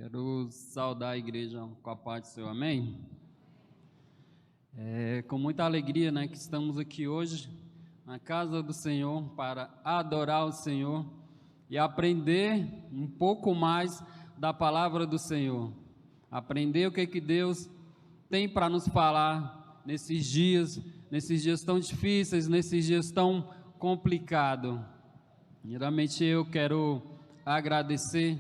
Quero saudar a igreja com a paz do Senhor, amém? Com muita alegria, né, que estamos aqui hoje na casa do Senhor para adorar o Senhor e aprender um pouco mais da palavra do Senhor. Aprender o que Deus tem para nos falar nesses dias tão difíceis, nesses dias tão complicados. Primeiramente eu quero agradecer,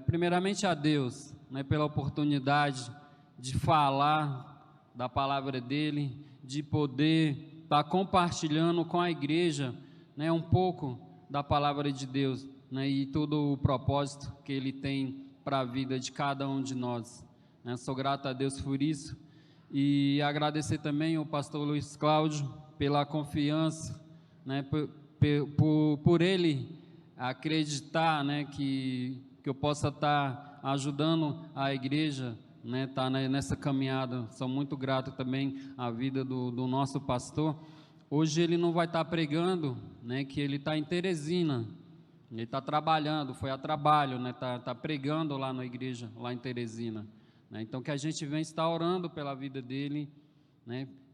primeiramente a Deus, pela oportunidade de falar da palavra dele, de poder estar compartilhando com a igreja, um pouco da palavra de Deus, e todo o propósito que ele tem para a vida de cada um de nós. Sou grato a Deus por isso e agradecer também ao pastor Luiz Cláudio pela confiança, por ele acreditar, que eu possa estar ajudando a igreja, estar nessa caminhada. Sou muito grato também à vida do nosso pastor. Hoje ele não vai estar pregando, que ele está em Teresina, ele está trabalhando, foi a trabalho, tá pregando lá na igreja, lá em Teresina, então que a gente vem estar orando pela vida dele,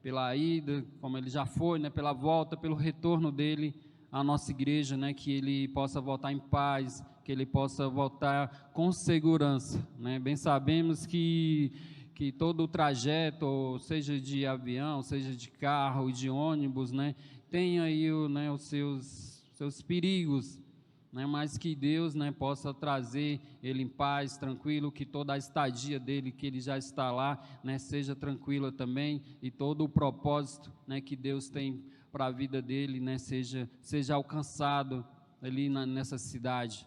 pela ida, como ele já foi, pela volta, pelo retorno dele à nossa igreja, que ele possa voltar em paz, que ele possa voltar com segurança, Bem sabemos que todo o trajeto, seja de avião, seja de carro e de ônibus, tem aí os seus perigos, mas que Deus, possa trazer ele em paz, tranquilo, que toda a estadia dele, que ele já está lá, seja tranquila também, e todo o propósito, que Deus tem para a vida dele, seja alcançado ali nessa cidade.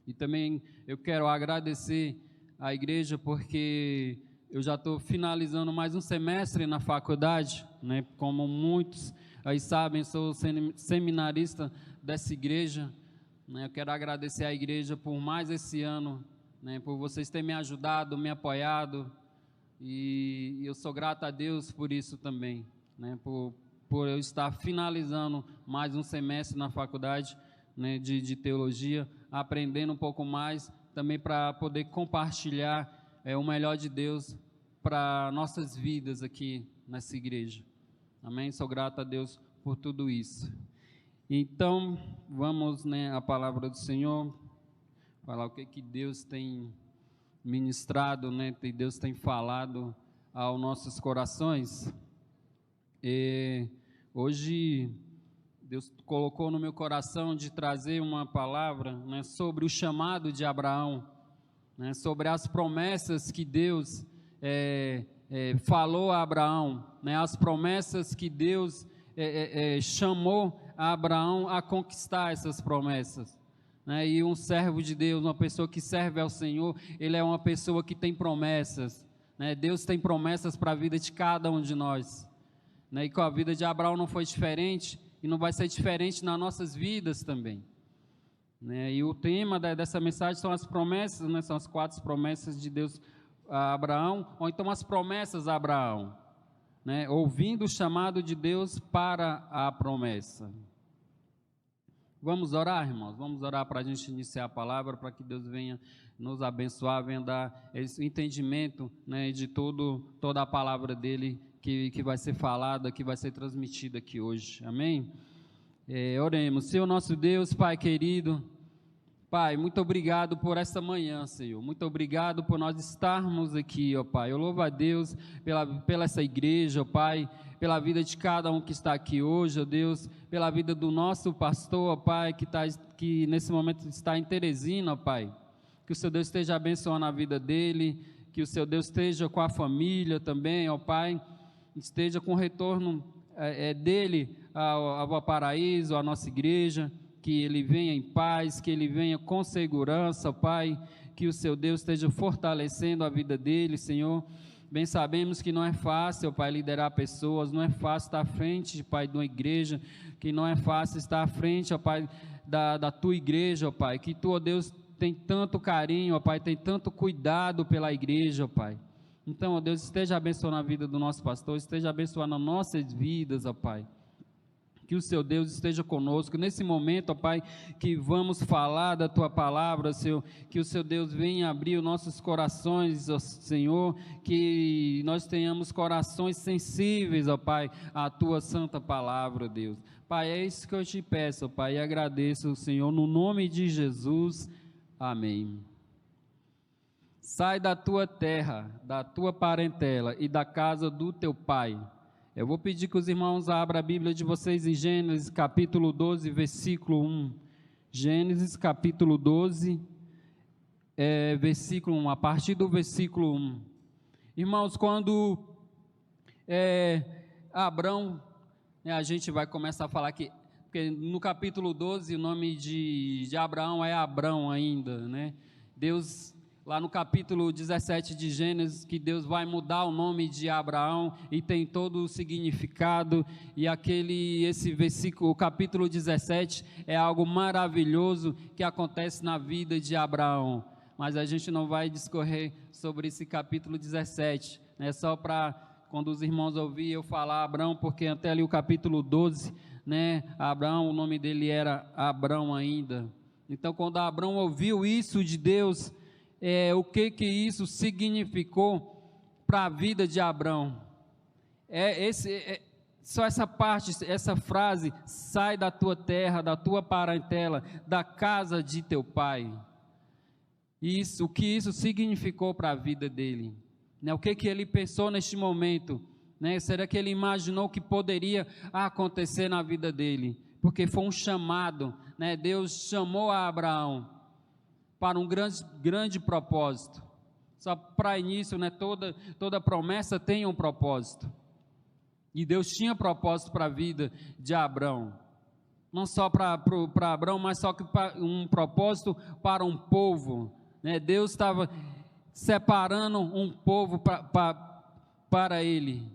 E também eu quero agradecer à igreja, porque eu já estou finalizando mais um semestre na faculdade, como muitos aí sabem, sou seminarista dessa igreja. Eu quero agradecer à igreja por mais esse ano, por vocês terem me ajudado, me apoiado, e eu sou grato a Deus por isso também, por eu estar finalizando mais um semestre na faculdade, de teologia, aprendendo um pouco mais, também para poder compartilhar o melhor de Deus para nossas vidas aqui nessa igreja, amém? Sou grato a Deus por tudo isso. Então, vamos à palavra do Senhor, falar o que Deus tem ministrado, que Deus tem falado aos nossos corações. Hoje, Deus colocou no meu coração de trazer uma palavra, sobre o chamado de Abraão, sobre as promessas que Deus falou a Abraão, as promessas que Deus chamou a Abraão a conquistar essas promessas, e um servo de Deus, uma pessoa que serve ao Senhor, ele é uma pessoa que tem promessas, Deus tem promessas para a vida de cada um de nós, e com a vida de Abraão não foi diferente, e não vai ser diferente nas nossas vidas também, e o tema dessa mensagem são as promessas, são as 4 promessas de Deus a Abraão, ou então as promessas a Abraão, ouvindo o chamado de Deus para a promessa. Vamos orar, irmãos? Vamos orar para a gente iniciar a palavra, para que Deus venha nos abençoar, venha dar esse entendimento, de toda a palavra dele que vai ser falada, que vai ser transmitida aqui hoje, amém? Oremos. Senhor nosso Deus, Pai querido, Pai, muito obrigado por essa manhã, Senhor, muito obrigado por nós estarmos aqui, ó Pai. Eu louvo a Deus pela essa igreja, ó Pai, pela vida de cada um que está aqui hoje, ó Deus, pela vida do nosso pastor, ó Pai, que nesse momento está em Teresina, ó Pai, que o Seu Deus esteja abençoando a vida dele, que o Seu Deus esteja com a família também, ó Pai, esteja com o retorno dele ao paraíso, à nossa igreja, que ele venha em paz, que ele venha com segurança, Pai, que o Seu Deus esteja fortalecendo a vida dele, Senhor. Bem sabemos que não é fácil, Pai, liderar pessoas, não é fácil estar à frente, Pai, de uma igreja, que não é fácil estar à frente, ó Pai, da Tua igreja, ó Pai, que Tu, ó Deus, tem tanto carinho, ó Pai, tem tanto cuidado pela igreja, ó Pai. Então, ó Deus, esteja abençoando a vida do nosso pastor, esteja abençoando as nossas vidas, ó Pai. Que o seu Deus esteja conosco. Nesse momento, ó Pai, que vamos falar da Tua palavra, Senhor, que o seu Deus venha abrir os nossos corações, ó Senhor, que nós tenhamos corações sensíveis, ó Pai, à Tua santa palavra, Deus. Pai, é isso que eu te peço, ó Pai, e agradeço, Senhor, no nome de Jesus. Amém. Sai da tua terra, da tua parentela e da casa do teu pai. Eu vou pedir que os irmãos abram a Bíblia de vocês em Gênesis capítulo 12, versículo 1. Gênesis capítulo 12, versículo 1, a partir do versículo 1. Irmãos, quando Abrão, a gente vai começar a falar que, porque no capítulo 12 o nome de Abraão é Abrão ainda, né? Deus... Lá no capítulo 17 de Gênesis, que Deus vai mudar o nome de Abraão e tem todo o significado, e esse versículo, o capítulo 17, é algo maravilhoso que acontece na vida de Abraão, mas a gente não vai discorrer sobre esse capítulo 17, né, só para quando os irmãos ouvirem eu falar Abraão, porque até ali o capítulo 12, né, Abraão, o nome dele era Abrão ainda. Então quando Abraão ouviu isso de Deus, o que isso significou para a vida de Abrão? Só essa parte, essa frase: sai da tua terra, da tua parentela, da casa de teu pai. O que isso significou para a vida dele, né? O que ele pensou neste momento, né? Será que ele imaginou que poderia acontecer na vida dele? Porque foi um chamado, né? Deus chamou a Abraão para um grande propósito. Só para início, né, toda promessa tem um propósito, e Deus tinha propósito para a vida de Abrão, não só para Abrão, mas só que um propósito para um povo, né? Deus estava separando um povo para ele,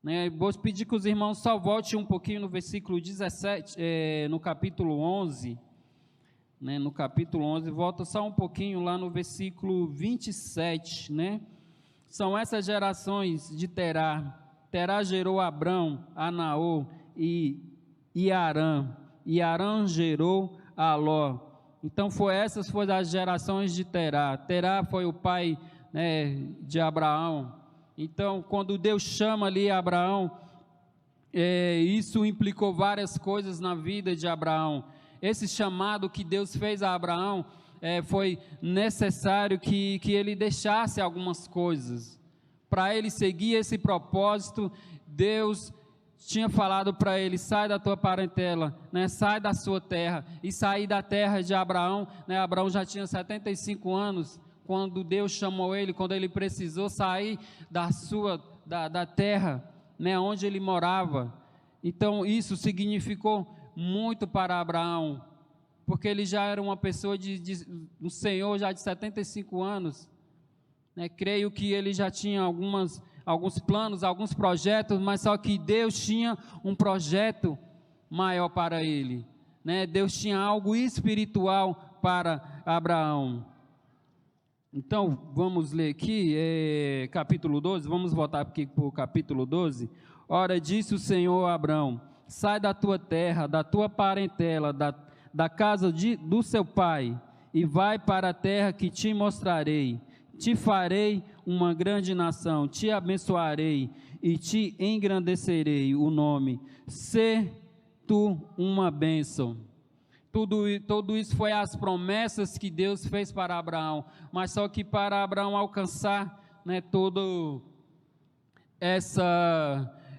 né? Vou pedir que os irmãos só voltem um pouquinho no versículo 17, no capítulo 11, né, no capítulo 11, volta só um pouquinho lá no versículo 27, né? São essas gerações de Terá. Terá gerou Abrão, a Naor e Arã, e Arã gerou a Ló. Então essas foram as gerações de Terá. Terá foi o pai, né, de Abraão. Então quando Deus chama ali Abraão, isso implicou várias coisas na vida de Abraão. Esse chamado que Deus fez a Abraão, foi necessário que ele deixasse algumas coisas. Para ele seguir esse propósito, Deus tinha falado para ele: sai da tua parentela, né, sai da sua terra, e sair da terra de Abraão, né? Abraão já tinha 75 anos, quando Deus chamou ele, quando ele precisou sair da terra, né, onde ele morava. Então isso significou muito para Abraão, porque ele já era uma pessoa um senhor já de 75 anos, né? Creio que ele já tinha alguns planos, alguns projetos, mas só que Deus tinha um projeto maior para ele, né? Deus tinha algo espiritual para Abraão. Então vamos ler aqui, capítulo 12, vamos voltar aqui para o capítulo 12. Ora, disse o Senhor a Abraão: sai da tua terra, da tua parentela, da casa do seu pai, e vai para a terra que te mostrarei. Te farei uma grande nação, te abençoarei e te engrandecerei o nome. Sê tu uma bênção. Tudo isso foi as promessas que Deus fez para Abraão, mas só que para Abraão alcançar, né, todo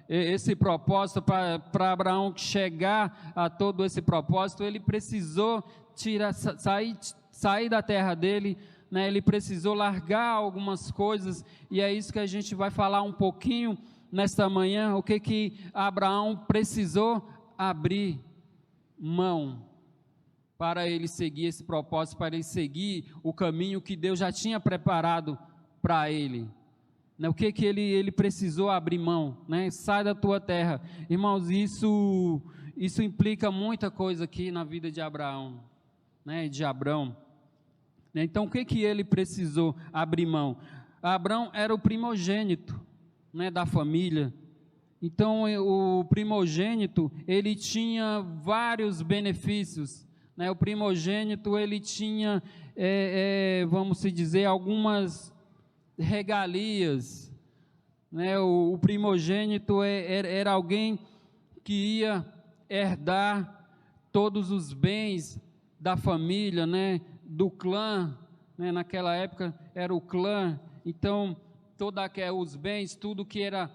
esse propósito, para Abraão chegar a todo esse propósito, ele precisou sair da terra dele, né? Ele precisou largar algumas coisas, e é isso que a gente vai falar um pouquinho nesta manhã. O que Abraão precisou abrir mão para ele seguir esse propósito, para ele seguir o caminho que Deus já tinha preparado para ele. O que ele precisou abrir mão, né? Sai da tua terra. Irmãos, isso implica muita coisa aqui na vida de Abraão, né? De Abrão. Então o que ele precisou abrir mão? Abrão era o primogênito, né, da família, Então, o primogênito, ele tinha vários benefícios, né? O primogênito, ele tinha, vamos se dizer, algumas regalias, né? O primogênito era alguém que ia herdar todos os bens da família, né? Do clã, né? Naquela época era o clã. Então, os bens, tudo que era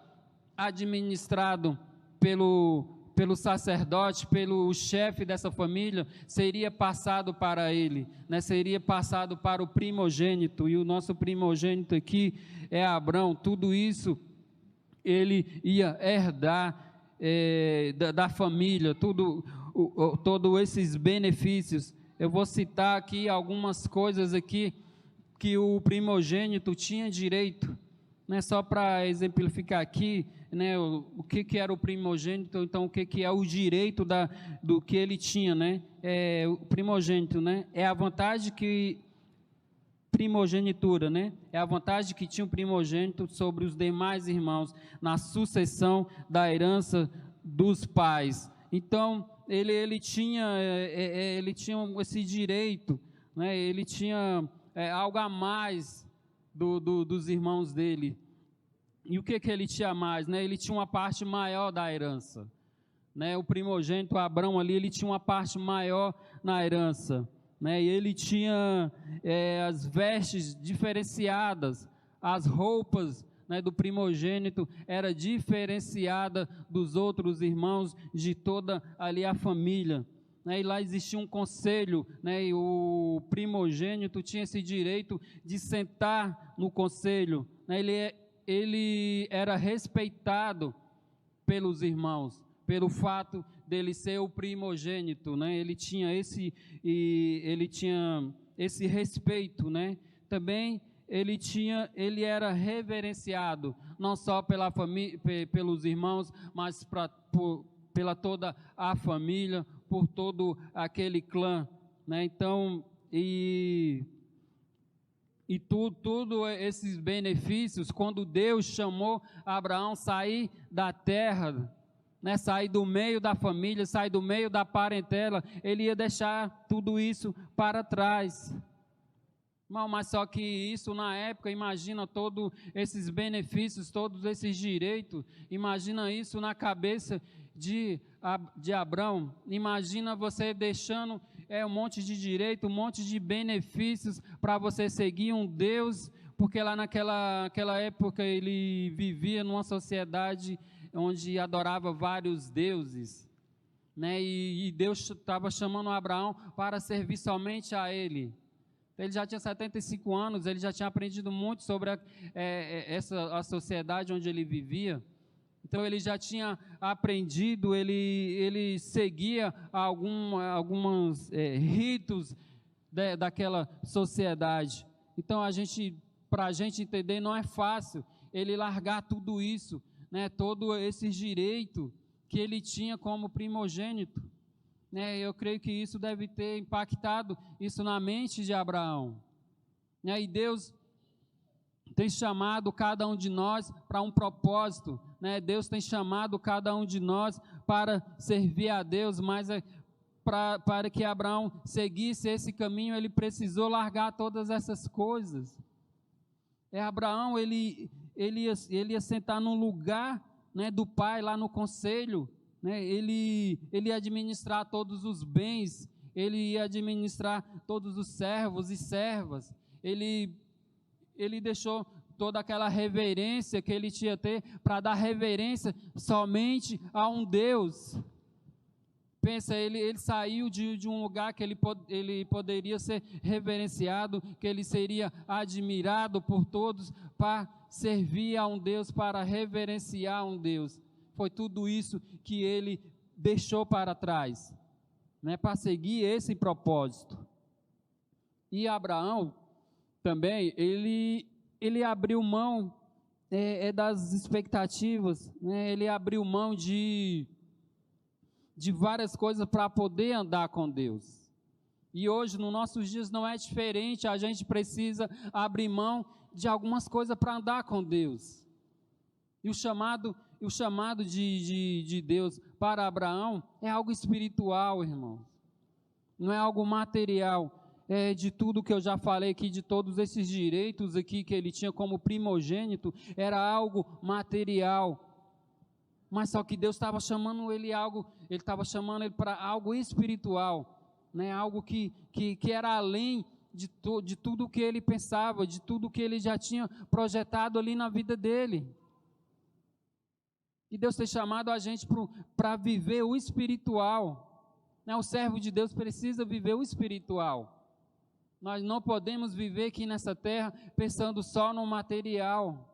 administrado pelo sacerdote, pelo chefe dessa família, seria passado para ele, né? Seria passado para o primogênito, e o nosso primogênito aqui é Abrão. Tudo isso ele ia herdar da família, todos esses benefícios. Eu vou citar aqui algumas coisas aqui que o primogênito tinha direito, né? Só para exemplificar aqui, né, o que era o primogênito. Então, o que é o direito do que ele tinha, né? O primogênito, né? É a vantagem que primogenitura, né? É a vantagem que tinha o primogênito sobre os demais irmãos na sucessão da herança dos pais. Então, ele tinha esse direito, né? Ele tinha algo a mais dos irmãos dele. E o que ele tinha mais, né? Ele tinha uma parte maior da herança, né? O primogênito Abrão ali, ele tinha uma parte maior na herança, né? E ele tinha as vestes diferenciadas, as roupas, né, do primogênito era diferenciada dos outros irmãos de toda ali a família, né? E lá existia um conselho, né? E o primogênito tinha esse direito de sentar no conselho, né? Ele era respeitado pelos irmãos, pelo fato dele ser o primogênito, né? Ele tinha esse respeito, né? Também ele era reverenciado, não só pela família, pelos irmãos, mas pela toda a família, por todo aquele clã, né? Então, e tudo esses benefícios, quando Deus chamou Abraão sair da terra, né, sair do meio da família, sair do meio da parentela, ele ia deixar tudo isso para trás. Mas só que isso na época, imagina todos esses benefícios, todos esses direitos, imagina isso na cabeça de Abrão. Imagina você deixando um monte de direito, um monte de benefícios para você seguir um Deus, porque lá naquela época ele vivia numa sociedade onde adorava vários deuses, né? E Deus estava chamando Abraão para servir somente a ele. Ele já tinha 75 anos, ele já tinha aprendido muito sobre a sociedade onde ele vivia. Então ele já tinha aprendido, ele seguia alguns ritos daquela sociedade. Então para a gente entender, não é fácil ele largar tudo isso, né? Todo esse direito que ele tinha como primogênito, né? Eu creio que isso deve ter impactado isso na mente de Abraão, né? E Deus tem chamado cada um de nós para um propósito, né? Deus tem chamado cada um de nós para servir a Deus, mas para que Abraão seguisse esse caminho, ele precisou largar todas essas coisas. Abraão, ele ia sentar num lugar, né, do pai, lá no conselho, né? Ele ia administrar todos os bens, ele ia administrar todos os servos e servas, ele deixou toda aquela reverência que ele tinha ter para dar reverência somente a um Deus. Pensa, ele saiu de um lugar que ele poderia ser reverenciado, que ele seria admirado por todos, para servir a um Deus, para reverenciar um Deus. Foi tudo isso que ele deixou para trás, né, para seguir esse propósito. E Abraão também, ele abriu mão das expectativas, né? Ele abriu mão de várias coisas para poder andar com Deus. E hoje, nos nossos dias, não é diferente, a gente precisa abrir mão de algumas coisas para andar com Deus. E o chamado o chamado de Deus para Abraão é algo espiritual, irmão. Não é algo material. É de tudo que eu já falei aqui, de todos esses direitos aqui que ele tinha como primogênito, era algo material. Mas só que Deus estava chamando ele para algo espiritual, né? Algo que era além de tudo que ele pensava, de tudo que ele já tinha projetado ali na vida dele. E Deus tem chamado a gente para viver o espiritual, né? O servo de Deus precisa viver o espiritual. Nós não podemos viver aqui nessa terra pensando só no material.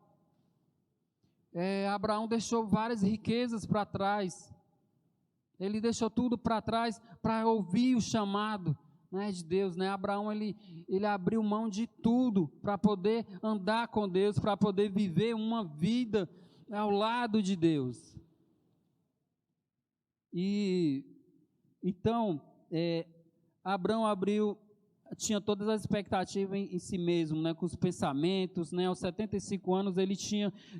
Abraão deixou várias riquezas para trás. Ele deixou tudo para trás para ouvir o chamado, né, de Deus, né? Abraão ele abriu mão de tudo para poder andar com Deus, para poder viver uma vida ao lado de Deus. E então Abraão tinha todas as expectativas em si mesmo, né, com os pensamentos, né? Aos 75 anos ele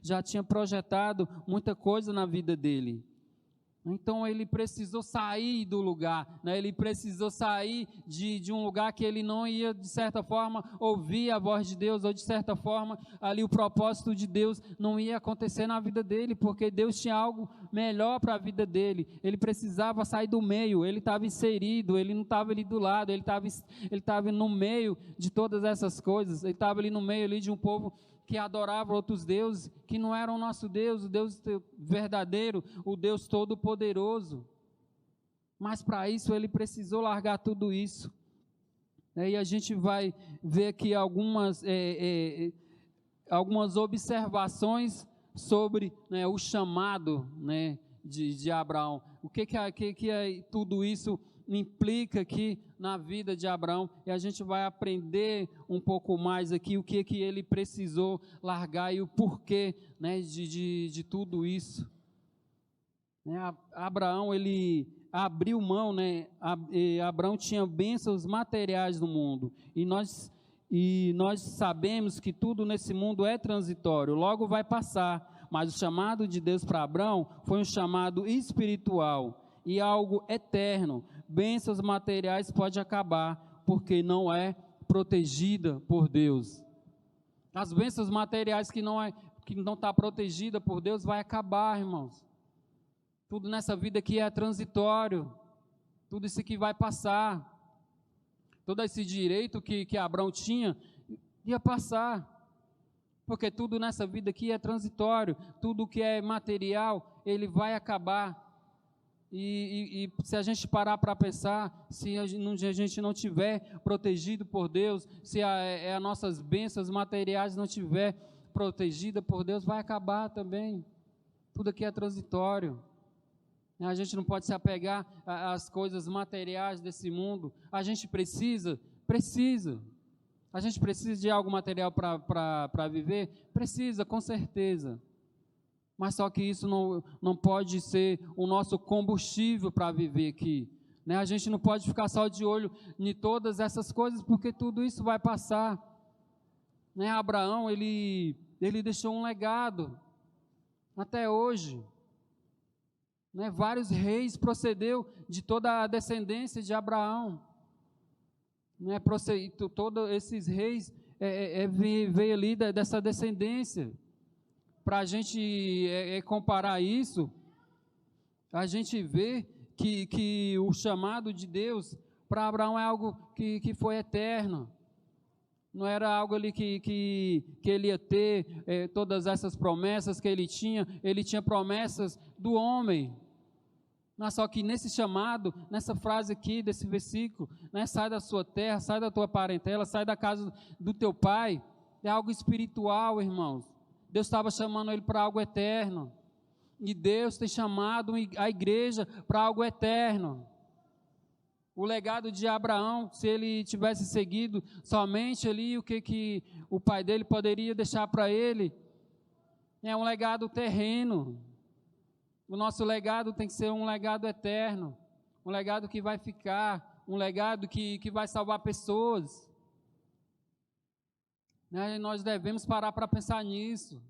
já tinha projetado muita coisa na vida dele. Então ele precisou sair do lugar, né? Ele precisou sair de um lugar que ele não ia, de certa forma, ouvir a voz de Deus, ou de certa forma, ali o propósito de Deus não ia acontecer na vida dele, porque Deus tinha algo melhor para a vida dele. Ele precisava sair do meio, ele estava inserido, ele não estava ali do lado, ele estava no meio de todas essas coisas, ele estava ali no meio ali de um povo que adorava outros deuses, que não eram o nosso Deus, o Deus verdadeiro, o Deus todo-poderoso. Mas para isso ele precisou largar tudo isso. E a gente vai ver aqui algumas observações sobre, né, o chamado, né, de Abraão. O que tudo isso implica aqui na vida de Abraão, e a gente vai aprender um pouco mais aqui o que ele precisou largar e o porquê, né, de tudo isso. Abraão, ele abriu mão, né? Abraão tinha bênçãos materiais no mundo, e nós sabemos que tudo nesse mundo é transitório, logo vai passar, mas o chamado de Deus para Abraão foi um chamado espiritual e algo eterno. Bênçãos materiais pode acabar, porque não é protegida por Deus. As bênçãos materiais que não está protegida por Deus vai acabar, irmãos. Tudo nessa vida aqui é transitório, tudo isso aqui vai passar. Todo esse direito que Abraão tinha ia passar, porque tudo nessa vida aqui é transitório, tudo que é material, ele vai acabar. E se a gente parar para pensar, se a gente não tiver protegido por Deus, se as nossas bênçãos materiais não tiver protegida por Deus, vai acabar também. Tudo aqui é transitório. A gente não pode se apegar às coisas materiais desse mundo. A gente precisa. A gente precisa de algo material para viver? Precisa, com certeza. Mas só que isso não pode ser o nosso combustível para viver aqui, né? A gente não pode ficar só de olho em todas essas coisas, porque tudo isso vai passar, né? Abraão, ele deixou um legado, até hoje, né? Vários reis procedeu de toda a descendência de Abraão, né? Todos esses reis veio ali dessa descendência. Para a gente comparar isso, a gente vê que o chamado de Deus para Abraão é algo que foi eterno. Não era algo ali que ele ia ter todas essas promessas que ele tinha promessas do homem. Mas só que nesse chamado, nessa frase aqui, desse versículo, né, sai da sua terra, sai da tua parentela, sai da casa do teu pai, é algo espiritual, irmãos. Deus estava chamando ele para algo eterno, e Deus tem chamado a igreja para algo eterno. O legado de Abraão, se ele tivesse seguido somente ali o que o pai dele poderia deixar para ele, é um legado terreno. O nosso legado tem que ser um legado eterno, um legado que vai ficar, um legado que vai salvar pessoas. Né? Nós devemos parar para pensar nisso.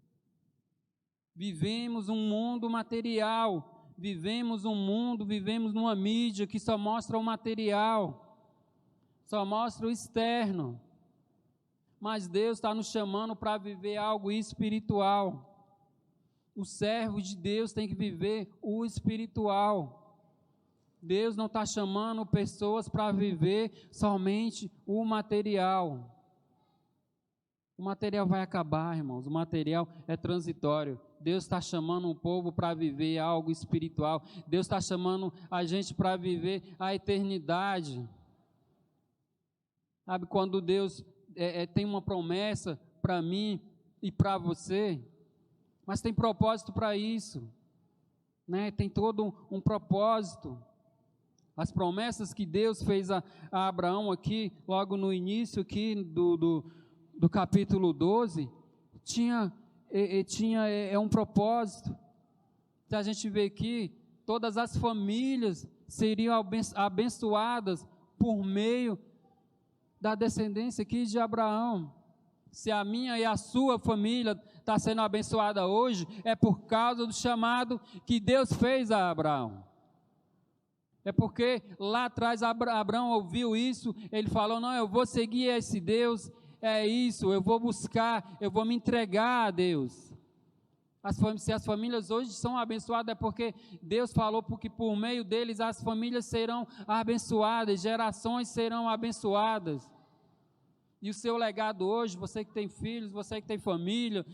Vivemos um mundo material, vivemos numa mídia que só mostra o material, só mostra o externo. Mas Deus está nos chamando para viver algo espiritual. O servo de Deus tem que viver o espiritual. Deus não está chamando pessoas para viver somente o material. O material vai acabar, irmãos. O material é transitório. Deus está chamando um povo para viver algo espiritual. Deus está chamando a gente para viver a eternidade. Sabe, quando Deus tem uma promessa para mim e para você, mas tem propósito para isso, né? Tem todo um propósito. As promessas que Deus fez a Abraão aqui, logo no início aqui do capítulo 12, tinha um propósito. Se a gente vê aqui, todas as famílias seriam abençoadas por meio da descendência aqui de Abraão. Se a minha e a sua família está sendo abençoada hoje, é por causa do chamado que Deus fez a Abraão. É porque lá atrás Abraão ouviu isso, ele falou, não, eu vou seguir esse Deus, é isso, eu vou buscar, eu vou me entregar a Deus. Se as famílias hoje são abençoadas, é porque Deus falou, porque por meio deles as famílias serão abençoadas, gerações serão abençoadas. E o seu legado hoje, você que tem filhos, você que tem família,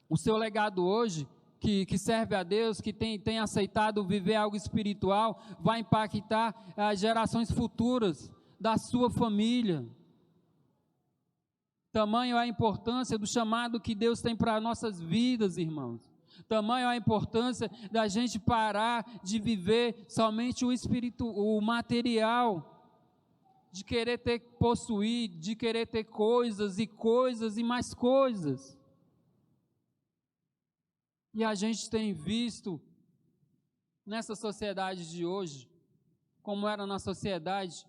o seu legado hoje, que serve a Deus, que tem aceitado viver algo espiritual, vai impactar as gerações futuras da sua família. Tamanho a importância do chamado que Deus tem para nossas vidas, irmãos. Tamanho a importância da gente parar de viver somente o material, de querer possuir, de querer ter coisas e mais coisas. E a gente tem visto nessa sociedade de hoje, como era na sociedade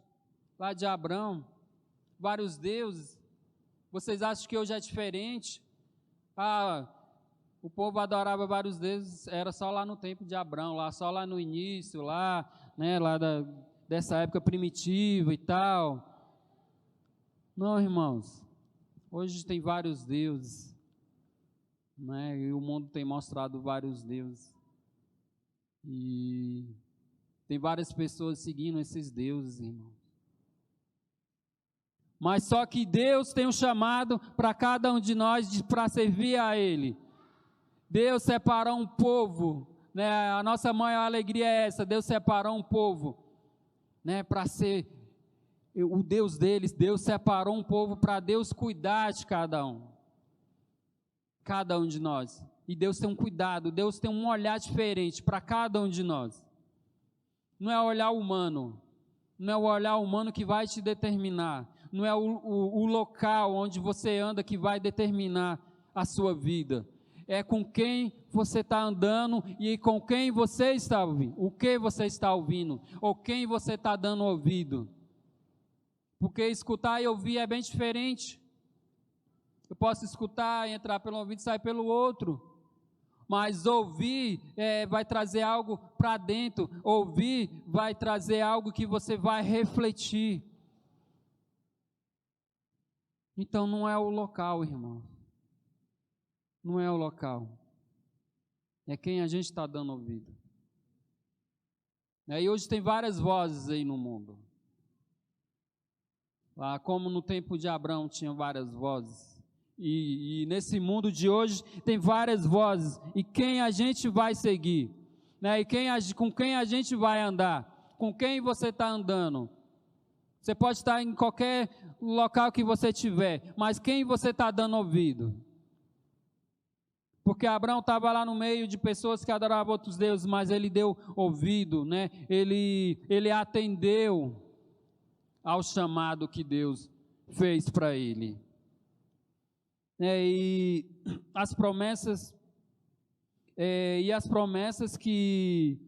lá de Abraão, vários deuses. Vocês acham que hoje é diferente? O povo adorava vários deuses, era só lá no tempo de Abraão, só lá no início, né, dessa época primitiva e tal. Não, irmãos, hoje tem vários deuses, né, e o mundo tem mostrado vários deuses. E tem várias pessoas seguindo esses deuses, irmãos. Mas só que Deus tem um chamado para cada um de nós para servir a Ele. Deus separou um povo, né? A nossa maior alegria é essa, Deus separou um povo, né? Para ser o Deus deles. Deus separou um povo para Deus cuidar de cada um de nós. E Deus tem um cuidado, Deus tem um olhar diferente para cada um de nós. Não é o olhar humano, não é o olhar humano que vai te determinar, não é o local onde você anda que vai determinar a sua vida. É com quem você está andando e com quem você está ouvindo. O que você está ouvindo, ou quem você está dando ouvido. Porque escutar e ouvir é bem diferente. Eu posso escutar, entrar pelo ouvido e sair pelo outro. Mas ouvir vai trazer algo para dentro. Ouvir vai trazer algo que você vai refletir. Então não é o local, irmão. Não é o local. É quem a gente está dando ouvido. E hoje tem várias vozes aí no mundo. Como no tempo de Abraão tinha várias vozes. E nesse mundo de hoje tem várias vozes. E quem a gente vai seguir? Né? Com quem a gente vai andar? Com quem você está andando? Você pode estar em qualquer local que você estiver, mas quem você está dando ouvido? Porque Abraão estava lá no meio de pessoas que adoravam outros deuses, mas ele deu ouvido, né? Ele atendeu ao chamado que Deus fez para ele. E as promessas que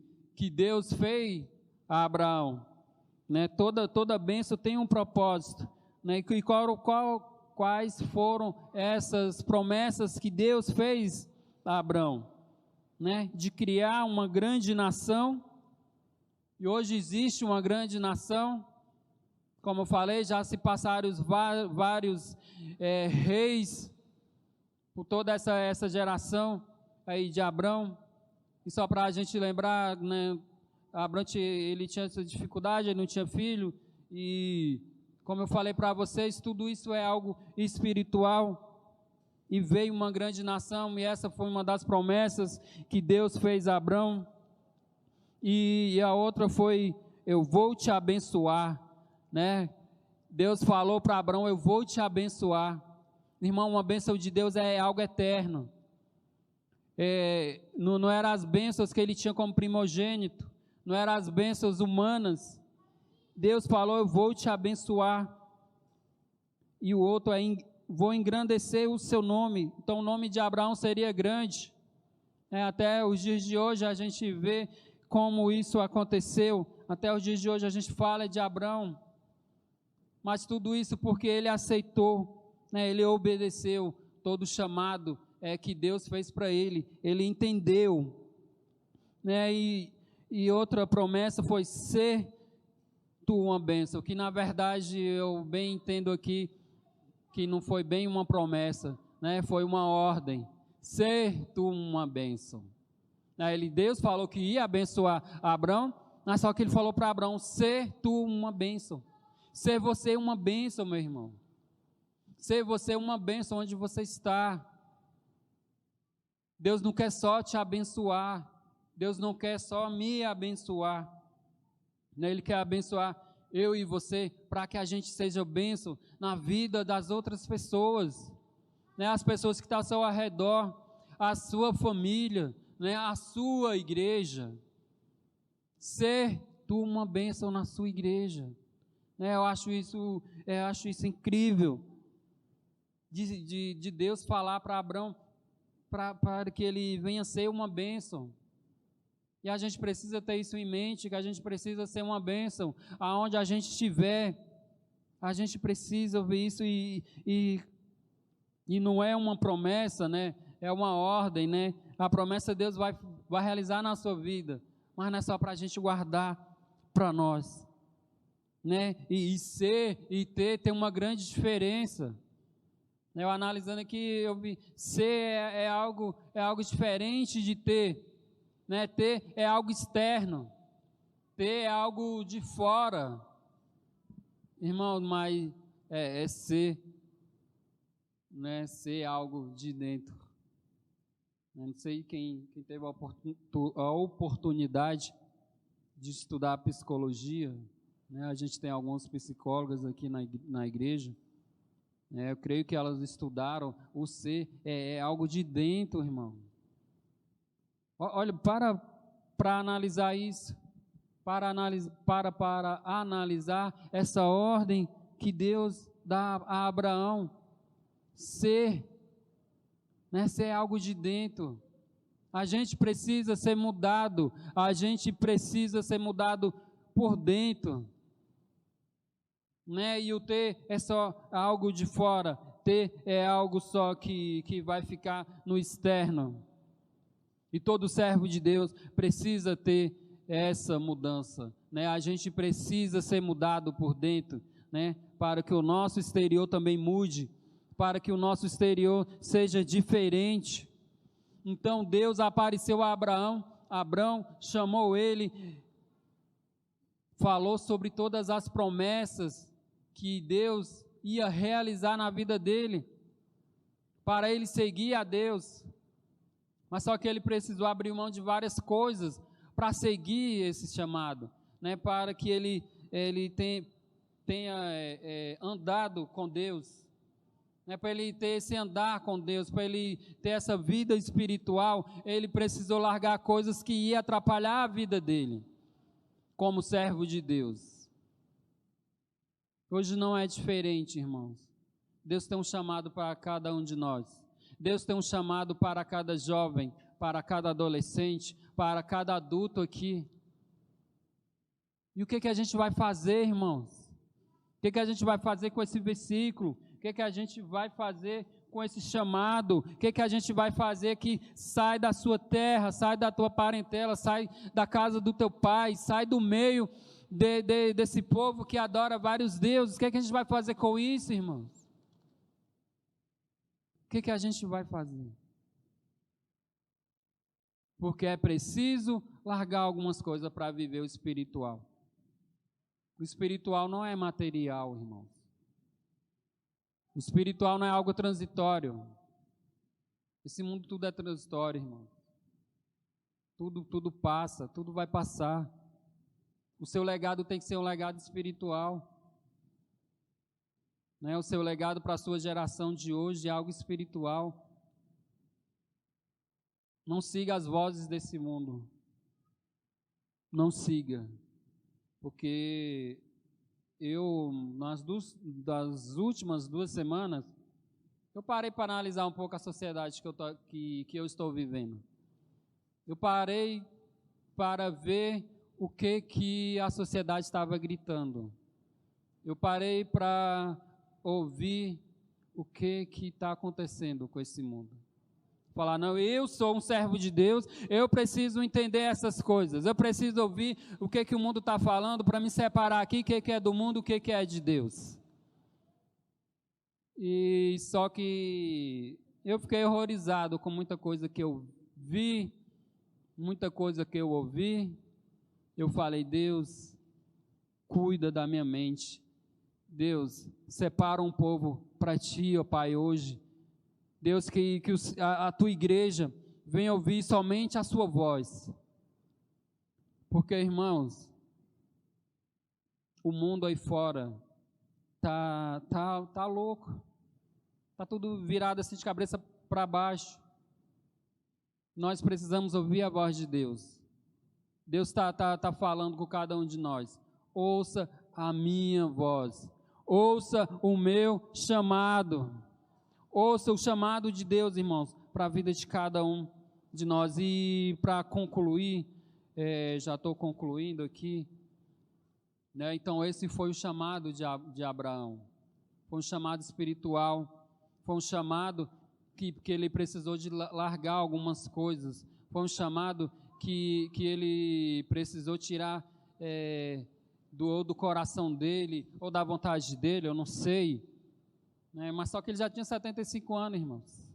Deus fez a Abraão, né? Toda bênção tem um propósito, né? E quais foram essas promessas que Deus fez Abrão, né, de criar uma grande nação, e hoje existe uma grande nação. Como eu falei, já se passaram vários reis por toda essa geração aí de Abrão. E só para a gente lembrar, né, Abrão ele tinha essa dificuldade, ele não tinha filho, e como eu falei para vocês, tudo isso é algo espiritual. E veio uma grande nação, e essa foi uma das promessas que Deus fez a Abrão. E a outra foi: eu vou te abençoar, né? Deus falou para Abrão: eu vou te abençoar. Irmão, uma bênção de Deus é algo eterno. Não eram as bênçãos que ele tinha como primogênito, não eram as bênçãos humanas. Deus falou: eu vou te abençoar. E o outro é: vou engrandecer o seu nome. Então o nome de Abraão seria grande. Até os dias de hoje a gente vê como isso aconteceu. Até os dias de hoje a gente fala de Abraão. Mas tudo isso porque ele aceitou, né? Ele obedeceu todo o chamado que Deus fez para ele. Ele entendeu, né? E outra promessa foi: ser tu uma bênção. Que na verdade eu bem entendo aqui que não foi bem uma promessa, né? Foi uma ordem: ser tu uma bênção. Deus falou que ia abençoar Abrão, mas só que ele falou para Abrão: ser tu uma bênção. Ser você uma bênção, meu irmão. Ser você uma bênção onde você está. Deus não quer só te abençoar. Deus não quer só me abençoar. Ele quer abençoar eu e você, para que a gente seja bênção na vida das outras pessoas, né? As pessoas que estão ao seu redor, a sua família, né? A sua igreja. Ser tu uma bênção na sua igreja, né? Eu acho isso incrível, de Deus falar para Abrão, para que ele venha ser uma bênção. E a gente precisa ter isso em mente, que a gente precisa ser uma bênção aonde a gente estiver. A gente precisa ouvir isso, e não é uma promessa, né? É uma ordem, né? A promessa Deus vai realizar na sua vida, mas não é só para a gente guardar para nós, né? E ser e ter tem uma grande diferença. Eu analisando aqui, eu vi: ser é algo diferente de ter, né? Ter é algo externo, ter é algo de fora, irmão, mas ser, né? Ser algo de dentro. Eu não sei quem teve a oportunidade de estudar psicologia, né? A gente tem alguns psicólogos aqui na igreja. Eu creio que elas estudaram. O ser é algo de dentro, irmão. Olha, para analisar isso, para analisar essa ordem que Deus dá a Abraão. Ser, né? Ser algo de dentro. A gente precisa ser mudado. A gente precisa ser mudado por dentro, né? E o ter é só algo de fora. Ter é algo só que vai ficar no externo. E todo servo de Deus precisa ter essa mudança, né? A gente precisa ser mudado por dentro, né? Para que o nosso exterior também mude, para que o nosso exterior seja diferente. Então Deus apareceu a Abraão, Abrão chamou ele, falou sobre todas as promessas que Deus ia realizar na vida dele, para ele seguir a Deus. Mas só que ele precisou abrir mão de várias coisas para seguir esse chamado, né? Para que ele tenha andado com Deus, né? Para ele ter esse andar com Deus, para ele ter essa vida espiritual, ele precisou largar coisas que iam atrapalhar a vida dele, como servo de Deus. Hoje não é diferente, irmãos. Deus tem um chamado para cada um de nós. Deus tem um chamado para cada jovem, para cada adolescente, para cada adulto aqui. E o que a gente vai fazer, irmãos? O que a gente vai fazer com esse versículo? O que a gente vai fazer com esse chamado, o que a gente vai fazer que sai da sua terra, sai da tua parentela, sai da casa do teu pai, sai do meio desse povo que adora vários deuses. O que a gente vai fazer com isso, irmãos? O que a gente vai fazer? Porque é preciso largar algumas coisas para viver o espiritual. O espiritual não é material, irmãos. O espiritual não é algo transitório. Esse mundo tudo é transitório, irmão. Tudo passa, tudo vai passar. O seu legado tem que ser um legado espiritual. Né? O seu legado para a sua geração de hoje é algo espiritual. Não siga as vozes desse mundo. Não siga. Porque das últimas 2 semanas, eu parei para analisar um pouco a sociedade que eu estou vivendo. Eu parei para ver o que a sociedade estava gritando. Eu parei para ouvir o que está acontecendo com esse mundo. Falar, não, eu sou um servo de Deus, eu preciso entender essas coisas, eu preciso ouvir o que o mundo está falando para me separar aqui, o que é do mundo, o que é de Deus. E só que eu fiquei horrorizado com muita coisa que eu vi, muita coisa que eu ouvi. Eu falei, Deus, cuida da minha mente. Deus, separa um povo para Ti, ó Pai, hoje. Deus, que a Tua igreja venha ouvir somente a Sua voz. Porque, irmãos, o mundo aí fora tá louco. Tá tudo virado assim de cabeça para baixo. Nós precisamos ouvir a voz de Deus. Deus tá falando com cada um de nós. Ouça a minha voz. Ouça o meu chamado. Ouça o chamado de Deus, irmãos, para a vida de cada um de nós. E para concluir, já estou concluindo aqui, né? Então esse foi o chamado de Abraão. Foi um chamado espiritual, foi um chamado que ele precisou de largar algumas coisas, foi um chamado que ele precisou tirar do coração dele, ou da vontade dele, eu não sei, né? Mas só que ele já tinha 75 anos, irmãos.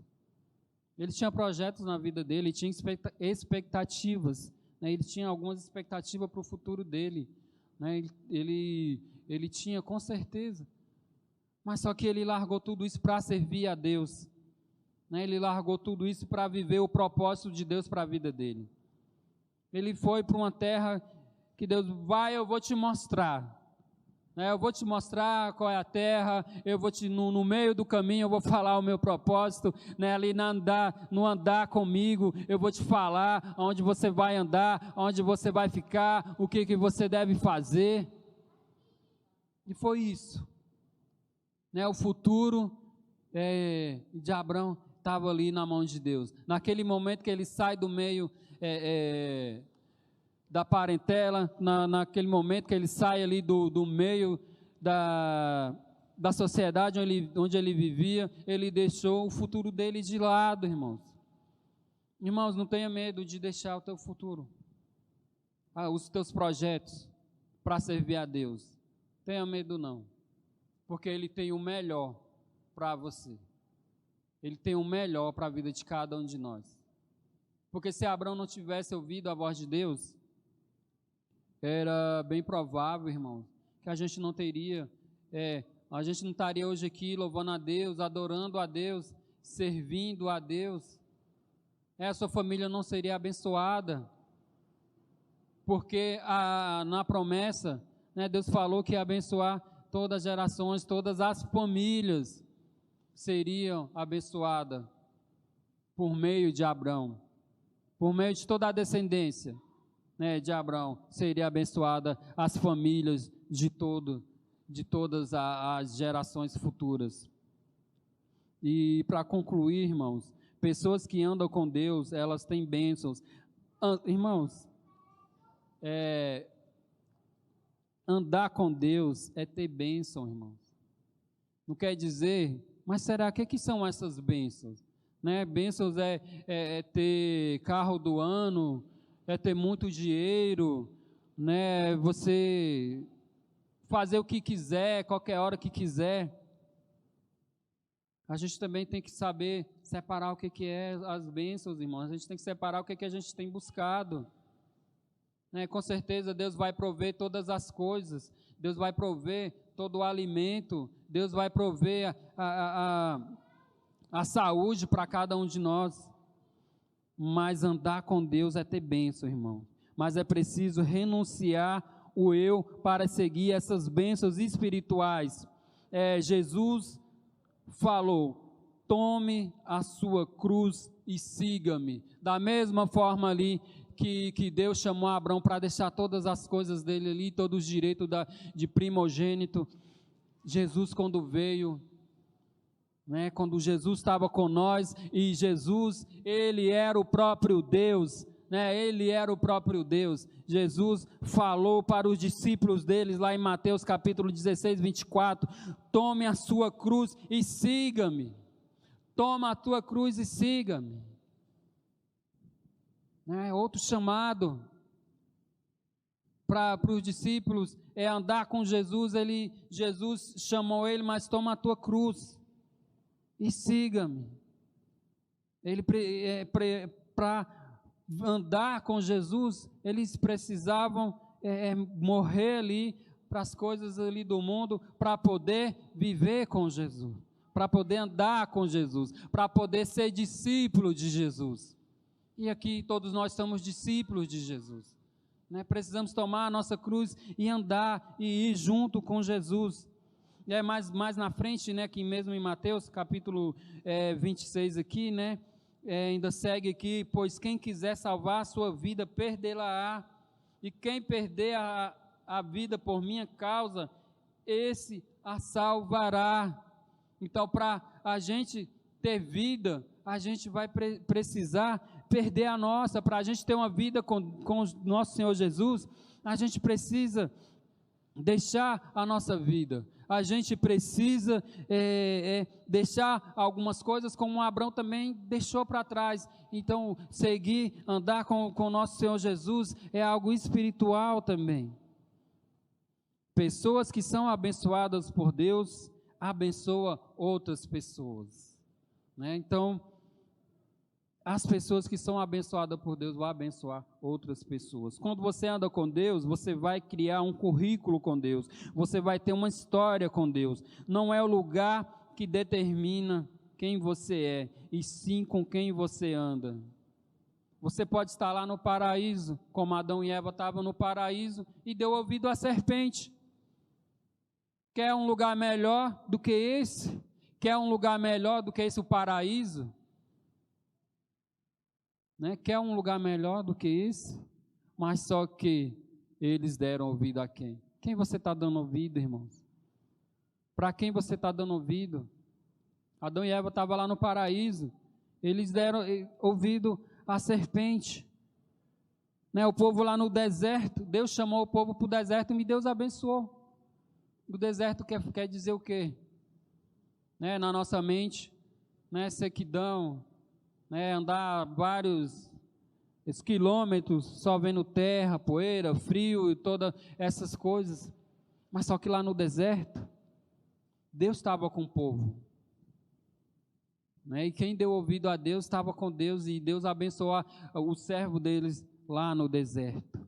Ele tinha projetos na vida dele, ele tinha expectativas, né? Ele tinha algumas expectativas para o futuro dele, né? Ele tinha, com certeza, mas só que ele largou tudo isso para servir a Deus, né? Ele largou tudo isso para viver o propósito de Deus para a vida dele. Ele foi para uma terra que Deus eu vou te mostrar. Eu vou te mostrar qual é a terra, eu vou no meio do caminho, eu vou falar o meu propósito, né? Ali no andar comigo, eu vou te falar onde você vai andar, onde você vai ficar, o que você deve fazer. E foi isso, né? O futuro de Abraão estava ali na mão de Deus. Naquele momento que ele sai do meio da parentela, naquele momento que ele sai ali do meio da sociedade onde ele vivia, ele deixou o futuro dele de lado, irmãos. Irmãos, não tenha medo de deixar o teu futuro, os teus projetos para servir a Deus. Tenha medo não, porque Ele tem o melhor para você. Ele tem o melhor para a vida de cada um de nós. Porque se Abraão não tivesse ouvido a voz de Deus, era bem provável, irmão, que a gente não teria, a gente não estaria hoje aqui louvando a Deus, adorando a Deus, servindo a Deus. A sua família não seria abençoada, porque na promessa, né, Deus falou que ia abençoar todas as gerações, todas as famílias seriam abençoadas por meio de Abraão, por meio de toda a descendência, né, de Abraão, seria abençoada as famílias de todas as gerações futuras. E para concluir, irmãos, pessoas que andam com Deus, elas têm bênçãos. Irmãos, andar com Deus é ter bênção, irmãos. Não quer dizer Mas será que são essas bênçãos? Né? Bênçãos é ter carro do ano, é ter muito dinheiro, né? Você fazer o que quiser, qualquer hora que quiser. A gente também tem que saber separar o que é as bênçãos, irmãos. A gente tem que separar o que a gente tem buscado. Né? Com certeza Deus vai prover todas as coisas. Deus vai prover todo o alimento. Deus vai prover a saúde para cada um de nós. Mas andar com Deus é ter bênção, irmão. Mas é preciso renunciar o eu para seguir essas bênçãos espirituais. Jesus falou: tome a sua cruz e siga-me. Da mesma forma ali que Deus chamou Abraão para deixar todas as coisas dele ali, todos os direitos de primogênito. Jesus, quando veio, né, quando Jesus estava com nós, e Jesus, ele era o próprio Deus, né, ele era o próprio Deus. Jesus falou para os discípulos deles, lá em Mateus capítulo 16, 24, tome a sua cruz e siga-me. Toma a tua cruz e siga-me. Né, outro chamado para os discípulos é andar com Jesus. Jesus chamou ele, mas toma a tua cruz e siga-me. Para andar com Jesus, eles precisavam morrer ali para as coisas ali do mundo, para poder viver com Jesus, para poder andar com Jesus, para poder ser discípulo de Jesus. E aqui todos nós somos discípulos de Jesus, né? Precisamos tomar a nossa cruz e andar e ir junto com Jesus. E mais na frente, né, aqui mesmo em Mateus capítulo 26 aqui, né, ainda segue aqui: pois quem quiser salvar a sua vida, perdê-la-á, e quem perder a vida por minha causa, esse a salvará. Então, para a gente ter vida, a gente vai precisar perder a nossa. Para a gente ter uma vida com o nosso Senhor Jesus, a gente precisa deixar a nossa vida. A gente precisa deixar algumas coisas, como Abraão também deixou para trás. Então, seguir, andar com o nosso Senhor Jesus é algo espiritual também. Pessoas que são abençoadas por Deus, abençoa outras pessoas, né? Então, as pessoas que são abençoadas por Deus vão abençoar outras pessoas. Quando você anda com Deus, você vai criar um currículo com Deus, você vai ter uma história com Deus. Não é o lugar que determina quem você é, e sim com quem você anda. Você pode estar lá no paraíso, como Adão e Eva estavam no paraíso, e deu ouvido à serpente. Quer um lugar melhor do que esse? Quer um lugar melhor do que esse, o paraíso? Né? Quer um lugar melhor do que esse? Mas só que eles deram ouvido a quem? Quem você está dando ouvido, irmãos? Para quem você está dando ouvido? Adão e Eva estavam lá no paraíso, eles deram ouvido à serpente. Né? O povo lá no deserto, Deus chamou o povo para o deserto e Deus abençoou. O deserto quer dizer o quê? Né? Na nossa mente, né? Sequidão, né? Andar vários quilômetros só vendo terra, poeira, frio e todas essas coisas. Mas só que lá no deserto, Deus estava com o povo, né? E quem deu ouvido a Deus estava com Deus, e Deus abençoou o servo deles lá no deserto.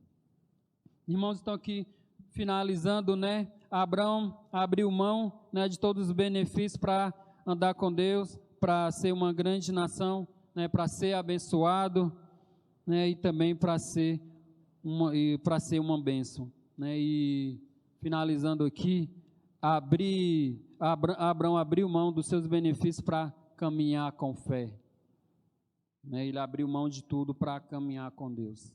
Irmãos, estão aqui finalizando, né? Abraão abriu mão, né, de todos os benefícios para andar com Deus, para ser uma grande nação, né, para ser abençoado, né, e também para ser uma bênção, né? E finalizando aqui, Abraão abriu mão dos seus benefícios para caminhar com fé, né? Ele abriu mão de tudo para caminhar com Deus,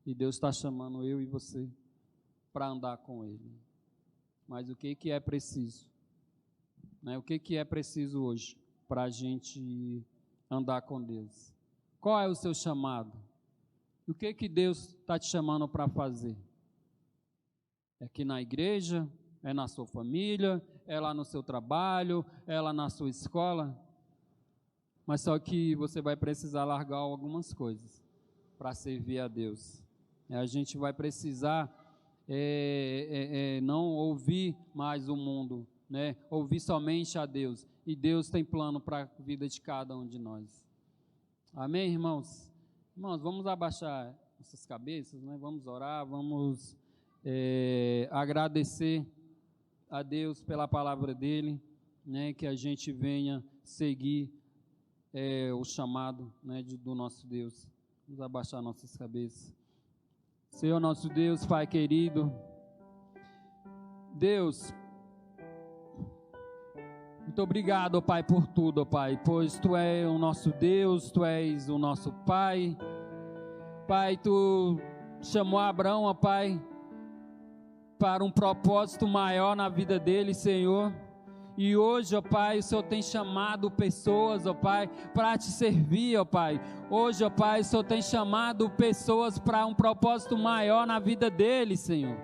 e Deus está chamando eu e você para andar com Ele. Mas o que é preciso? Né? O que é preciso hoje para a gente andar com Deus? Qual é o seu chamado? O que Deus está te chamando para fazer? É aqui na igreja? É na sua família? é lá no seu trabalho, é lá na sua escola, mas só que você vai precisar largar algumas coisas para servir a Deus. A gente vai precisar não ouvir mais o mundo, né? Ouvir somente a Deus. E Deus tem plano para a vida de cada um de nós. Amém, irmãos? Irmãos, vamos abaixar nossas cabeças, né? Vamos orar, vamos agradecer a Deus pela palavra dele, né? Que a gente venha seguir o chamado, né, do nosso Deus. Vamos abaixar nossas cabeças. Senhor nosso Deus, Pai querido, Deus, muito obrigado, ó Pai, por tudo, ó Pai, pois Tu és o nosso Deus, Tu és o nosso Pai. Pai, Tu chamou Abraão, ó Pai, para um propósito maior na vida dele, Senhor. E hoje, ó Pai, o Senhor tem chamado pessoas, ó Pai, para te servir, ó Pai. Hoje, ó Pai, o Senhor tem chamado pessoas para um propósito maior na vida deles, Senhor.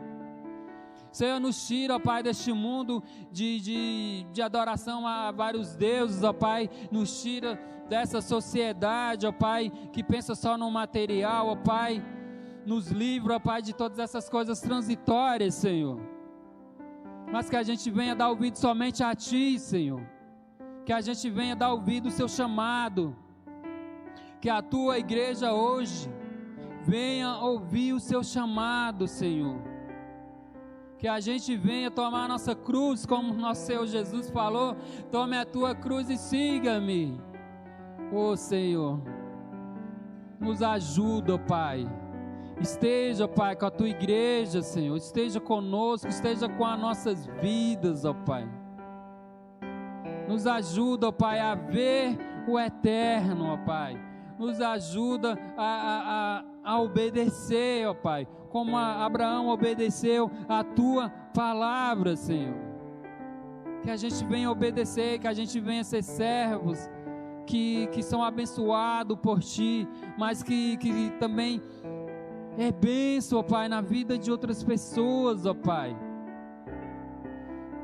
Senhor, nos tira, ó Pai, deste mundo de adoração a vários deuses, ó Pai. Nos tira dessa sociedade, ó Pai, que pensa só no material, ó Pai. Nos livra, ó Pai, de todas essas coisas transitórias, Senhor. Mas que a gente venha dar ouvido somente a Ti, Senhor. Que a gente venha dar ouvido ao Seu chamado. Que a Tua igreja hoje venha ouvir o Seu chamado, Senhor. Que a gente venha tomar a nossa cruz, como nosso Senhor Jesus falou. Tome a Tua cruz e siga-me. Ô Senhor, nos ajuda, Pai. Esteja, Pai, com a Tua igreja, Senhor. Esteja conosco, esteja com as nossas vidas, ó Pai. Nos ajuda, ó Pai, a ver o eterno, ó Pai. Nos ajuda a obedecer, ó Pai. Como Abraão obedeceu a Tua palavra, Senhor. Que a gente venha obedecer, que a gente venha ser servos, que são abençoados por Ti, mas que também é bênção, ó Pai, na vida de outras pessoas, ó Pai.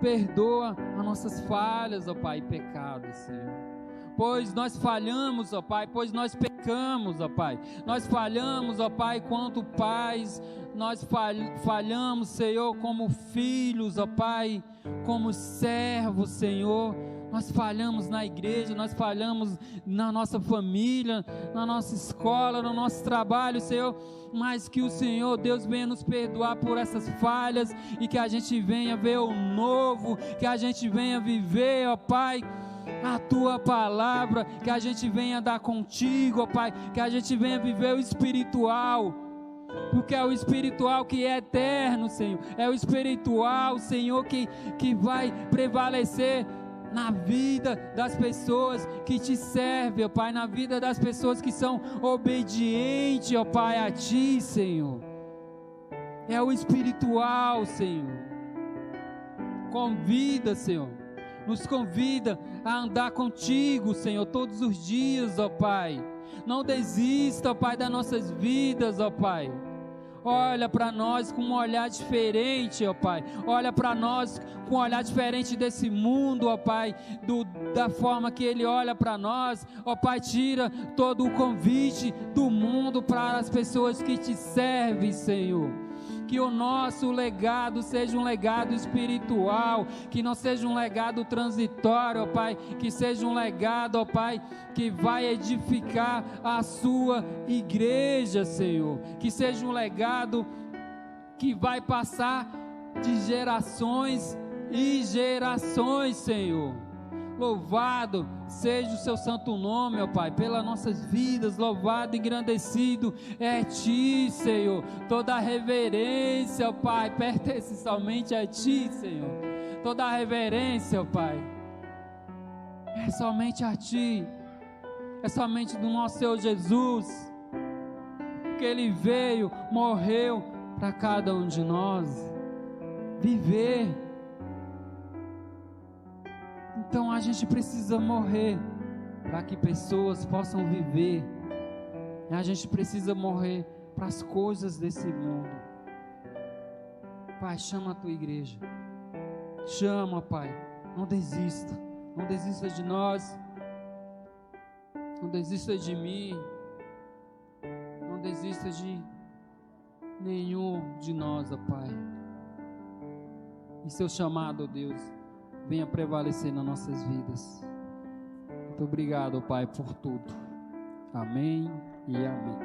Perdoa as nossas falhas, ó Pai, e pecados, Senhor. Pois nós falhamos, ó Pai, pois nós pecamos, ó Pai. Nós falhamos, ó Pai, quanto pais, nós falhamos, Senhor, como filhos, ó Pai, como servos, Senhor. Nós falhamos na igreja, nós falhamos na nossa família, na nossa escola, no nosso trabalho, Senhor. Mas que o Senhor, Deus, venha nos perdoar por essas falhas e que a gente venha ver o novo, que a gente venha viver, ó Pai, a Tua palavra, que a gente venha dar contigo, ó Pai, que a gente venha viver o espiritual. Porque é o espiritual que é eterno, Senhor. É o espiritual, Senhor, que vai prevalecer na vida das pessoas que Te servem, ó Pai, na vida das pessoas que são obedientes, ó Pai, a Ti, Senhor. É o espiritual, Senhor. Convida, Senhor. Nos convida a andar contigo, Senhor, todos os dias, ó Pai. Não desista, ó Pai, das nossas vidas, ó Pai. Olha para nós com um olhar diferente, ó Pai. Olha para nós com um olhar diferente desse mundo, ó Pai, da forma que Ele olha para nós. Ó Pai, tira todo o convite do mundo para as pessoas que Te servem, Senhor. Que o nosso legado seja um legado espiritual, que não seja um legado transitório, ó Pai, que seja um legado, ó Pai, que vai edificar a Sua igreja, Senhor, que seja um legado que vai passar de gerações e gerações, Senhor. Louvado seja o Seu santo nome, ó Pai, pelas nossas vidas. Louvado e engrandecido é Ti, Senhor. Toda a reverência, ó Pai, pertence somente a Ti, Senhor. Toda a reverência, ó Pai, é somente a Ti. É somente do nosso Senhor Jesus, que Ele veio, morreu para cada um de nós viver. Então a gente precisa morrer para que pessoas possam viver. A gente precisa morrer para as coisas desse mundo. Pai, chama a Tua igreja. Chama, Pai. Não desista. Não desista de nós. Não desista de mim. Não desista de nenhum de nós, ó Pai. E seu chamado, ó Deus, venha prevalecer nas nossas vidas. Muito obrigado, ó Pai, por tudo. Amém e amém.